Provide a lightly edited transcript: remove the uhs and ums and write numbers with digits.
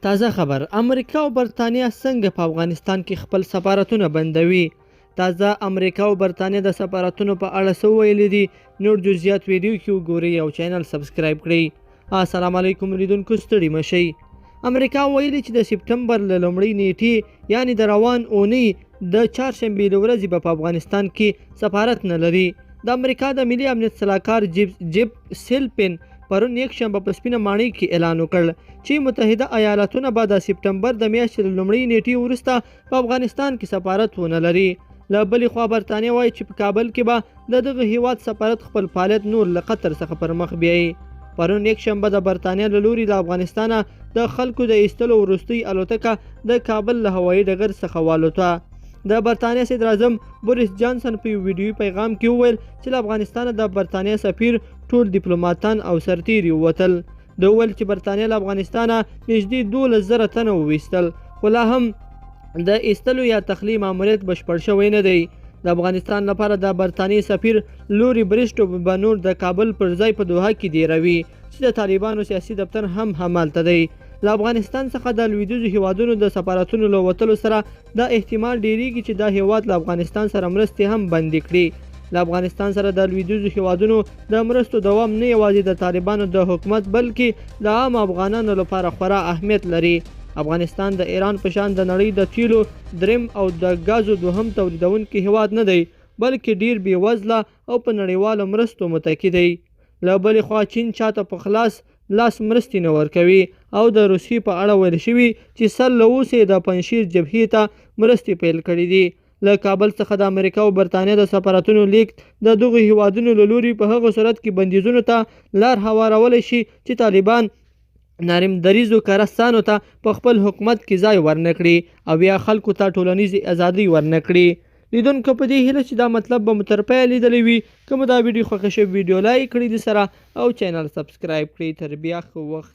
تازه خبر، امریکا او برتانیا څنګه په افغانستان کې خپل سفارتونه بندوي؟ تازه امریکا او برتانیا د سفارتونو په اړه څه ویلي دي؟ نور جزئیات ویډیو کې وګورئ او چینل سبسکرایب کړئ. السلام علیکم لیدونکو، ستړي مه شئ. امریکا ویلي چې د سپټمبر له لومړۍ نیټې یعنې د روان اونۍ د چهارشنبې له ورځې به په افغانستان کې سفارت نه لري. د امریکا د ملي امنیت سلاکار جیب سیلپین پرون یکشنبه په سپینه ماڼۍ کې اعلان وکړ چې متحده ایالاتونه به د سپټمبر د میاشتې له لومړۍ نیټې وروسته په افغانستان کې سفارت ونه لري. له بلې خوا برتانیا وایي چې په کابل کې به د دغه هیواد سفارت خپل فعالیت نور له قطر څخه پر مخ بیایي. پرون یکشنبه د برتانیا له لوري د افغانستانه د خلکو د ایستلو وروستۍ الوتکه د کابل له هوایي ډګر څخه والوته. د برتانیا صدر اعظم بوریس جانسن په یو ویډیوي پیغام کې وویل چې له افغانستانه د برتانیا سفیر، ټول ډیپلوماتان او سرتیري ووتل. ده وویل چې برتانیا له افغانستانه نږدې 12,000 تنه وویستل، خو لا هم د ایستلو یا تخلیې ماموریت بشپړ شوی نه دی. د افغانستان لپاره د برتانیې سفیر لوري بریسټو به نور د کابل پر ځای په دوحه کې دیروي چې د طالبانو سیاسي دفتر هم همالته دی. له افغانستان څخه د لویدیځو هیوادونو د سفارتونو له وتلو سره دا احتمال ډیریږي چې دا هیواد له افغانستان سره مرستې هم بندې کړي. له افغانستان سره د لویدیځو هیوادونو د مرستو دوام نه یوازې د طالبانو د حکومت بلکې د عام افغانانو لپاره خورا اهمیت لري. افغانستان د ایران په شان د نړۍ د تیلو دریم او د غازو دوهم تولیدونکي هیواد نه دی، بلکې ډیر بېوزله او په نړیوالو مرستو متکی دی. له بلې خوا چین چاته په خلاص لاس مرستې نه ورکوي او د روسیې په اړه ویل شوي چې سل له اوسه د پنجشیر جبهې ته مرستې پیل کړي دي. له کابل څخه د امریکا او برتانیا د سفارتونو لیږد د دغو هیوادونو له لوري په هغه صورت کې بندیزونو ته لار هوارولی شي چې طالبان نارمدریزو کارستانو ته په خپل حکومت کې ځای ورنکړي او یا خلکو ته ټولنیزې ازادۍ ورنکړي. لیدونکو په دې هیله چې دا مطلب به مو تر پایه لیدلی وي. که مو دا ویډیو خوښه شوې ویډیو لایک کړئ د سره او چینل سبسکرایب کړئ. تر بیا ښه وخت.